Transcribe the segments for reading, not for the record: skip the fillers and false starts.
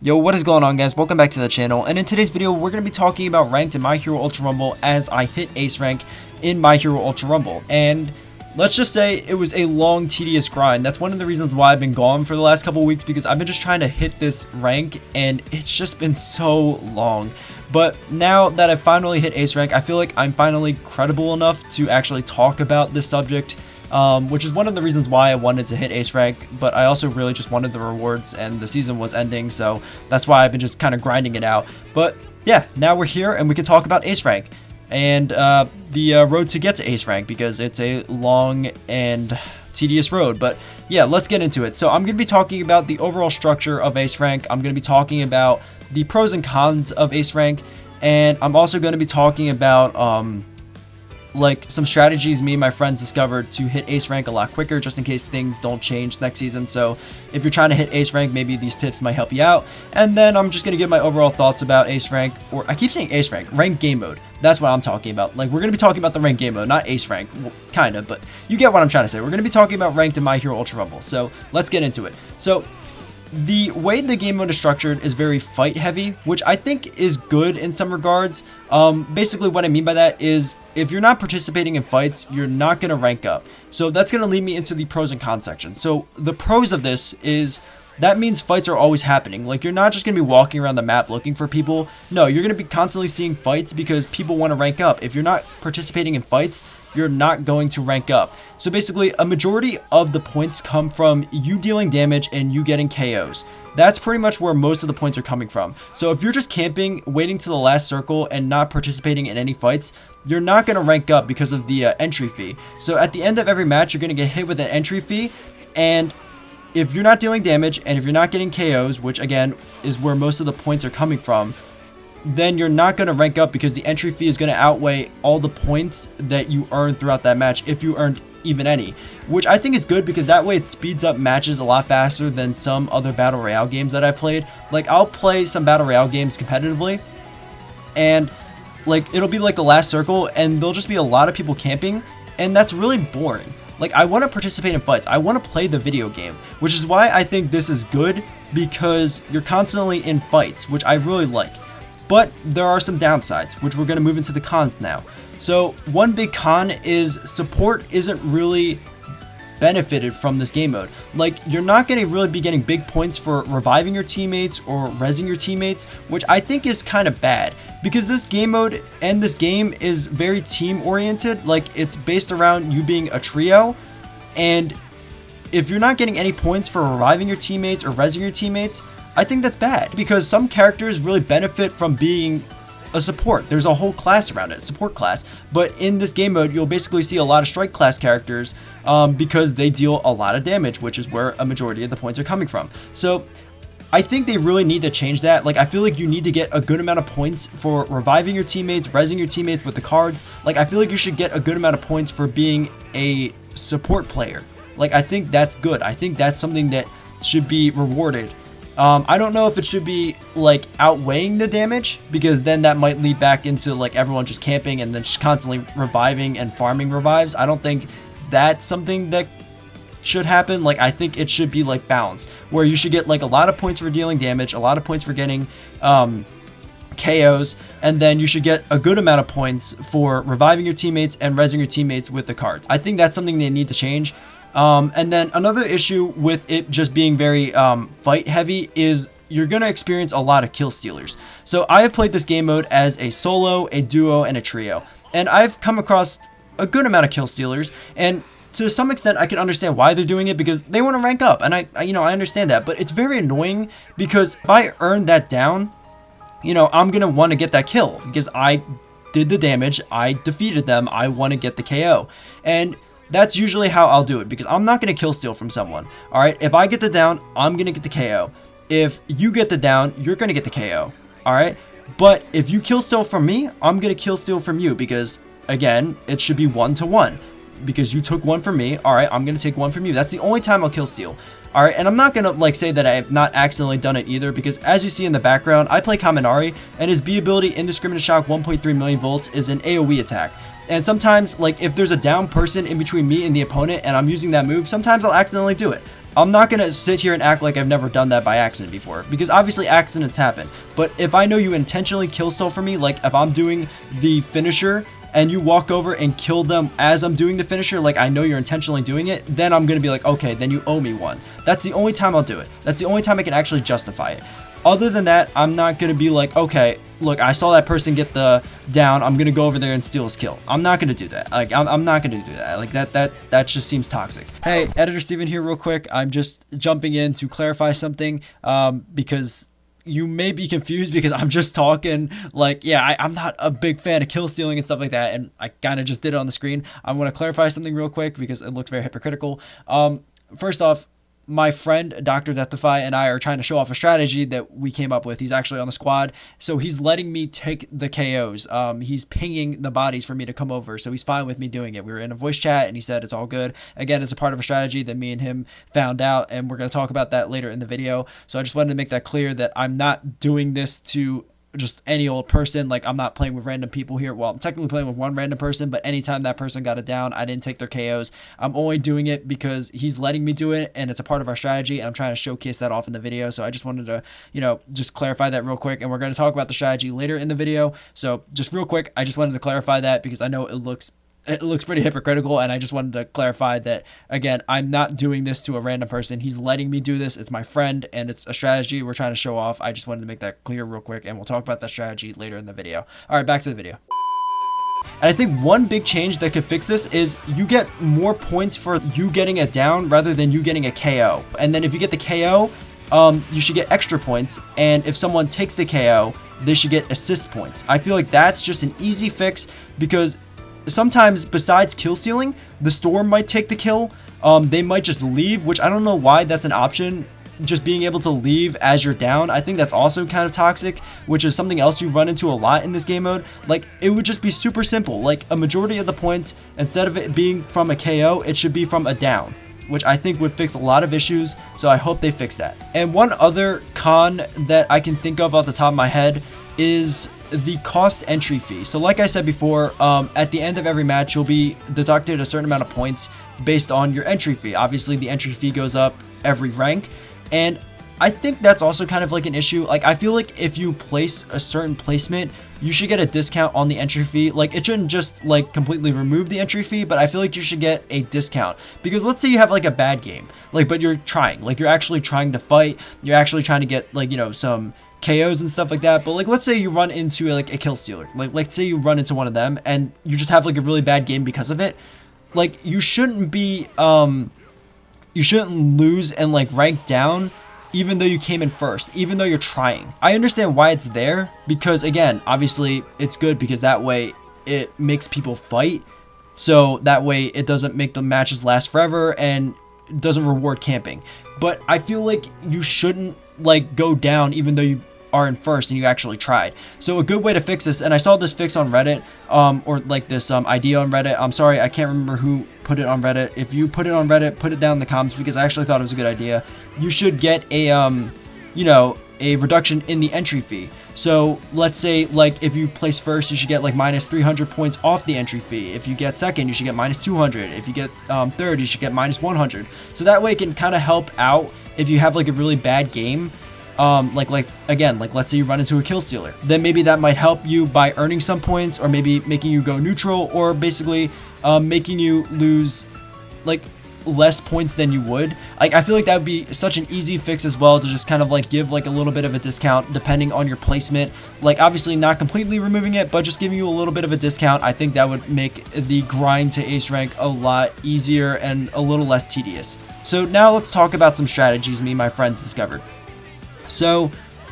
Yo, what is going on, guys? Welcome back to the channel, and in today's video we're going to be talking about ranked in My Hero Ultra Rumble as I hit ace rank in My Hero Ultra Rumble. And let's just say it was a long, tedious grind. That's one of the reasons why I've been gone for the last couple weeks, because I've been just trying to hit this rank and it's just been so long. But now that I've finally hit ace rank, I feel like I'm finally credible enough to actually talk about this subject. Which is one of the reasons why I wanted to hit ace rank, but I also really just wanted the rewards, and the season was ending, so that's why I've been just kind of grinding it out. But yeah, now we're here and we can talk about ace rank and the road to get to ace rank, because it's a long and tedious road. But yeah, let's get into it. So I'm going to be talking about the overall structure of ace rank. I'm going to be talking about the pros and cons of ace rank, and I'm also going to be talking about like some strategies me and my friends discovered to hit ace rank a lot quicker, just in case things don't change next season. So if you're trying to hit ace rank, maybe these tips might help you out. And then I'm just going to give my overall thoughts about ace rank, or I keep saying ace rank, ranked game mode. That's what I'm talking about. Like, we're going to be talking about the ranked game mode, not ace rank. Well, kind of, but you get what I'm trying to say. We're going to be talking about ranked in My Hero Ultra Rumble. So let's get into it. So the way the game mode is structured is very fight heavy, which I think is good in some regards. Basically what I mean by that is, if you're not participating in fights, you're not going to rank up. So that's going to lead me into the pros and cons section. So the pros of this is, that means fights are always happening. Like, you're not just going to be walking around the map looking for people. No, you're going to be constantly seeing fights because people want to rank up. If you're not participating in fights, you're not going to rank up. So basically, a majority of the points come from you dealing damage and you getting KOs. That's pretty much where most of the points are coming from. So if you're just camping, waiting to the last circle, and not participating in any fights, you're not going to rank up because of the entry fee. So at the end of every match, you're going to get hit with an entry fee, and if you're not dealing damage and if you're not getting KOs, which again is where most of the points are coming from, then you're not going to rank up, because the entry fee is going to outweigh all the points that you earn throughout that match, if you earned even any, which I think is good, because that way it speeds up matches a lot faster than some other battle royale games that I've played. Like, I'll play some battle royale games competitively, and like, it'll be like the last circle and there'll just be a lot of people camping, and that's really boring. Like, I want to participate in fights. I want to play the video game, which is why I think this is good, because you're constantly in fights, which I really like. But there are some downsides, which we're going to move into the cons now. So one big con is support isn't really benefited from this game mode. Like, you're not going to really be getting big points for reviving your teammates or rezzing your teammates, which I think is kind of bad, because this game mode and this game is very team oriented. Like, it's based around you being a trio, and if you're not getting any points for reviving your teammates or rezzing your teammates, I think that's bad, because some characters really benefit from being a support. There's a whole class around it, support class. But in this game mode, you'll basically see a lot of strike class characters because they deal a lot of damage, which is where a majority of the points are coming from. So I think they really need to change that. Like, I feel like you need to get a good amount of points for reviving your teammates, rezzing your teammates with the cards. Like, I feel like you should get a good amount of points for being a support player. Like, I think that's good. I think that's something that should be rewarded. I don't know if it should be like outweighing the damage, because then that might lead back into like everyone just camping and then just constantly reviving and farming revives. I don't think that's something that should happen. Like, I think it should be like balanced, where you should get like a lot of points for dealing damage, a lot of points for getting KOs, and then you should get a good amount of points for reviving your teammates and rezzing your teammates with the cards. I think that's something they need to change. And then another issue with it just being very fight heavy is you're going to experience a lot of kill stealers. So I have played this game mode as a solo, a duo, and a trio, and I've come across a good amount of kill stealers, and to some extent I can understand why they're doing it, because they want to rank up, and I understand that. But it's very annoying, because if I earn that down, I'm going to want to get that kill, because I did the damage, I defeated them, I want to get the KO. And that's usually how I'll do it, because I'm not going to kill steal from someone. Alright, if I get the down, I'm going to get the KO. If you get the down, you're going to get the KO. Alright, but if you kill steal from me, I'm going to kill steal from you, because again, it should be 1-to-1. Because you took one from me, alright, I'm going to take one from you. That's the only time I'll kill steal. Alright, and I'm not going to like say that I have not accidentally done it either, because as you see in the background, I play Kaminari, and his B ability, Indiscriminate Shock 1.3 million volts, is an AoE attack. And sometimes, like, if there's a down person in between me and the opponent and I'm using that move, sometimes I'll accidentally do it. I'm not gonna sit here and act like I've never done that by accident before, because obviously accidents happen. But if I know you intentionally kill steal for me, like if I'm doing the finisher and you walk over and kill them as I'm doing the finisher, like I know you're intentionally doing it, then I'm gonna be like, okay, then you owe me one. That's the only time I'll do it. That's the only time I can actually justify it. Other than that, I'm not gonna be like, okay, look, I saw that person get the down, I'm gonna go over there and steal his kill. I'm not gonna do that. Like, I'm not gonna do that. Like, that just seems toxic. Hey, Editor Steven here real quick. I'm just jumping in to clarify something, because you may be confused because I'm just talking like, yeah, I'm not a big fan of kill stealing and stuff like that, and I kind of just did it on the screen. I want to clarify something real quick because it looks very hypocritical. First off, my friend Dr. Deathify and I are trying to show off a strategy that we came up with. He's actually on the squad, so he's letting me take the KOs. He's pinging the bodies for me to come over, so he's fine with me doing it. We were in a voice chat, and he said it's all good. Again, it's a part of a strategy that me and him found out, and we're going to talk about that later in the video. So I just wanted to make that clear that I'm not doing this to just any old person. Like, I'm not playing with random people here. Well, I'm technically playing with one random person, but anytime that person got it down, I didn't take their KOs. I'm only doing it because he's letting me do it, and it's a part of our strategy, and I'm trying to showcase that off in the video. So I just wanted to, just clarify that real quick, and we're going to talk about the strategy later in the video. So just real quick, I just wanted to clarify that because I know it looks pretty hypocritical, and I just wanted to clarify that, again, I'm not doing this to a random person. He's letting me do this. It's my friend, and it's a strategy we're trying to show off. I just wanted to make that clear real quick, and we'll talk about that strategy later in the video. All right, back to the video. And I think one big change that could fix this is you get more points for you getting it down rather than you getting a KO. And then if you get the KO, you should get extra points, and if someone takes the KO, they should get assist points. I feel like that's just an easy fix because sometimes besides kill stealing, the storm might take the kill. They might just leave, which I don't know why that's an option. Just being able to leave as you're down, I think that's also kind of toxic, which is something else you run into a lot in this game mode. Like, it would just be super simple. Like, a majority of the points, instead of it being from a KO, it should be from a down, which I think would fix a lot of issues. So I hope they fix that. And one other con that I can think of off the top of my head is the cost entry fee. So like I said before, at the end of every match, you'll be deducted a certain amount of points based on your entry fee. Obviously, the entry fee goes up every rank, and I think that's also kind of like an issue. Like, I feel like if you place a certain placement, you should get a discount on the entry fee. Like, it shouldn't just like completely remove the entry fee, but I feel like you should get a discount, because let's say you have like a bad game, like, but you're trying, like, you're actually trying to fight, you're actually trying to get, like, some KOs and stuff like that. But like, let's say you run into like a kill stealer, like let's say you run into one of them and you just have like a really bad game because of it. Like, you shouldn't be you shouldn't lose and like rank down even though you came in first, even though you're trying. I understand why it's there, because again, obviously it's good because that way it makes people fight, so that way it doesn't make the matches last forever and doesn't reward camping. But I feel like you shouldn't like go down even though you are in first and you actually tried. So a good way to fix this, and I saw this fix on Reddit, or like this idea on Reddit. I'm sorry, I can't remember who put it on Reddit. If you put it on Reddit, put it down in the comments, because I actually thought it was a good idea. You should get a a reduction in the entry fee. So let's say, like, if you place first, you should get like minus 300 points off the entry fee. If you get second, you should get minus 200. If you get third, you should get minus 100. So that way it can kind of help out if you have like a really bad game. Again, let's say you run into a kill stealer, then maybe that might help you by earning some points, or maybe making you go neutral, or basically making you lose like less points than you would. Like, I feel like that would be such an easy fix as well, to just kind of like give like a little bit of a discount depending on your placement. Like, obviously not completely removing it, but just giving you a little bit of a discount. I think that would make the grind to ace rank a lot easier and a little less tedious. So now let's talk about some strategies me and my friends discovered. So,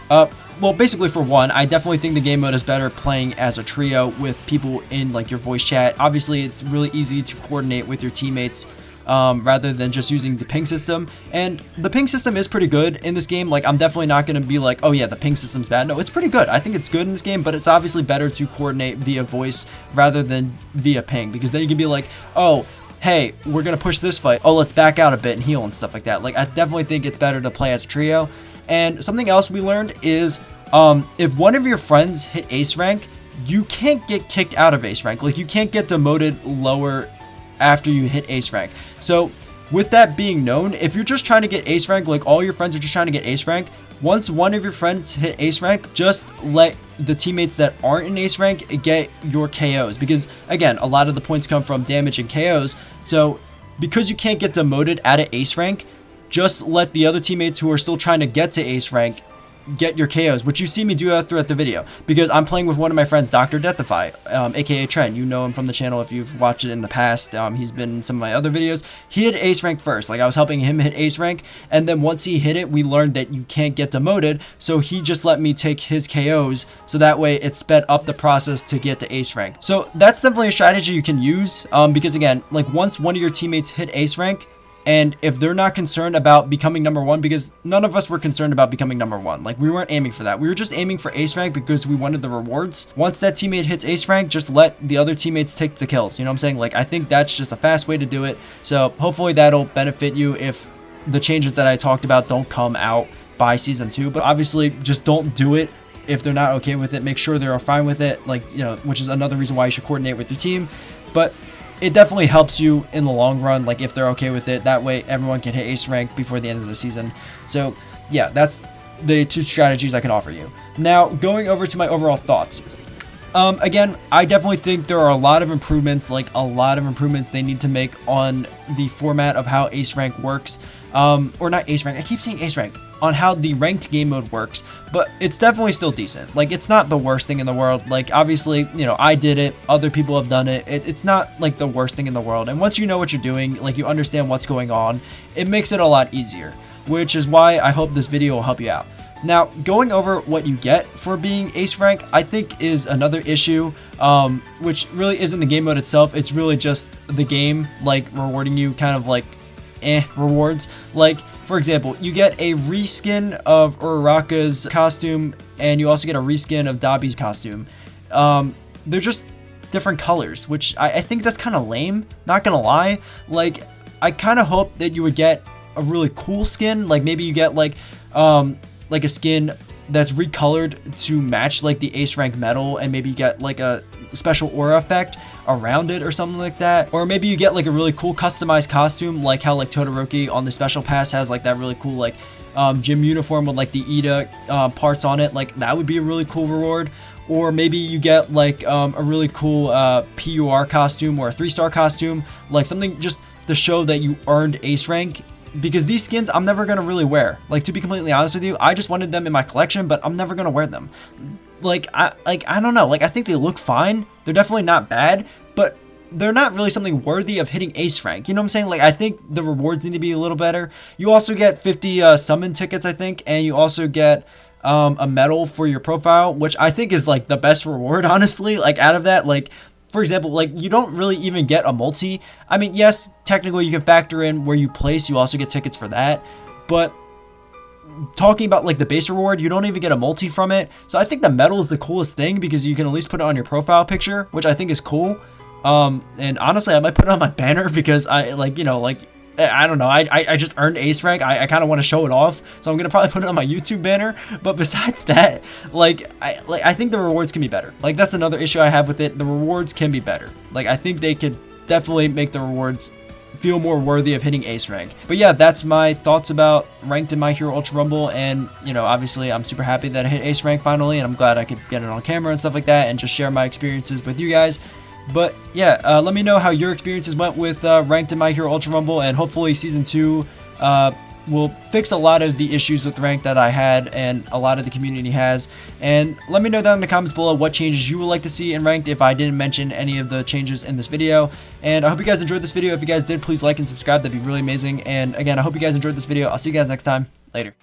well, basically, for one, I definitely think the game mode is better playing as a trio with people in like your voice chat. Obviously, it's really easy to coordinate with your teammates rather than just using the ping system. And the ping system is pretty good in this game. Like, I'm definitely not going to be like, oh yeah, the ping system's bad. No, it's pretty good. I think it's good in this game, but it's obviously better to coordinate via voice rather than via ping, because then you can be like, oh, hey, we're going to push this fight. Oh, let's back out a bit and heal and stuff like that. Like, I definitely think it's better to play as a trio. And something else we learned is if one of your friends hit ace rank, you can't get kicked out of ace rank. Like, you can't get demoted lower after you hit ace rank. So with that being known, if you're just trying to get ace rank, like all your friends are just trying to get ace rank, once one of your friends hit ace rank, just let the teammates that aren't in ace rank get your KOs, because again, a lot of the points come from damage and KOs. So because you can't get demoted at an ace rank, just let the other teammates who are still trying to get to ace rank get your KOs, which you see me do that throughout the video, because I'm playing with one of my friends, Dr. Deathify, aka Trent. You know him from the channel if you've watched it in the past. He's been in some of my other videos. He hit ace rank first. Like, I was helping him hit ace rank, and then once he hit it, we learned that you can't get demoted, so he just let me take his KOs, so that way it sped up the process to get to ace rank. So that's definitely a strategy you can use, because again, like, once one of your teammates hit ace rank, and if they're not concerned about becoming number one, because none of us were concerned about becoming number one. Like, we weren't aiming for that. We were just aiming for ace rank because we wanted the rewards. Once that teammate hits ace rank, just let the other teammates take the kills. You know what I'm saying? Like, I think that's just a fast way to do it. So hopefully that'll benefit you if the changes that I talked about don't come out by season 2. But obviously, just don't do it if they're not okay with it. Make sure they're fine with it. Like, you know, which is another reason why you should coordinate with your team. But it definitely helps you in the long run, like if they're okay with it. That way everyone can hit ace rank before the end of the season. So yeah, that's the 2 strategies I can offer you. Now, going over to my overall thoughts. Again, I definitely think there are a lot of improvements, they need to make on the format of how ace rank works. Or not ace rank, I keep saying ace rank, on how the ranked game mode works, but it's definitely still decent. Like, it's not the worst thing in the world. Like, obviously, you know, I did it, other people have done it. It's not like the worst thing in the world. And once you know what you're doing, like, you understand what's going on, it makes it a lot easier, which is why I hope this video will help you out. Now, going over what you get for being ace rank, I think is another issue, which really isn't the game mode itself. It's really just the game, like, rewarding you kind of like rewards. Like, for example, you get a reskin of Uraraka's costume, and you also get a reskin of Dabi's costume. They're just different colors, which I think that's kind of lame, not gonna lie. Like, I kind of hope that you would get a really cool skin, like maybe you get like a skin that's recolored to match like the ace rank medal, and maybe you get like a special aura effect around it or something like that. Or maybe you get like a really cool customized costume, like how like Todoroki on the special pass has like that really cool like gym uniform with like the Ida parts on it. Like, that would be a really cool reward. Or maybe you get like a really cool PUR costume or a 3-star costume, like something just to show that you earned ace rank. Because these skins I'm never gonna really wear. Like, to be completely honest with you, I just wanted them in my collection, but I'm never gonna wear them. Like, I don't know. Like, I think they look fine. They're definitely not bad, but they're not really something worthy of hitting ace rank. You know what I'm saying? Like, I think the rewards need to be a little better. You also get 50 summon tickets, I think, and you also get a medal for your profile, which I think is like the best reward, honestly. Like, out of that, like, for example, like, you don't really even get a multi. I mean, yes, technically you can factor in where you place. You also get tickets for that. But talking about like the base reward, you don't even get a multi from it. So I think the medal is the coolest thing, because you can at least put it on your profile picture, which I think is cool. And honestly, I might put it on my banner, because I like, you know, like, I don't know, I just earned ace rank. I kind of want to show it off, so I'm gonna probably put it on my YouTube banner. But besides that, like I think the rewards can be better. Like, that's another issue I have with it. The rewards can be better. Like, I think they could definitely make the rewards feel more worthy of hitting ace rank. But yeah, that's my thoughts about ranked in My Hero Ultra Rumble. And, you know, obviously I'm super happy that I hit ace rank finally, and I'm glad I could get it on camera and stuff like that, and just share my experiences with you guys. But yeah, let me know how your experiences went with ranked in My Hero Ultra Rumble, and hopefully season 2 will fix a lot of the issues with ranked that I had and a lot of the community has. And let me know down in the comments below what changes you would like to see in ranked, if I didn't mention any of the changes in this video. And I hope you guys enjoyed this video. If you guys did, please like and subscribe. That'd be really amazing. And again, I hope you guys enjoyed this video. I'll see you guys next time. Later.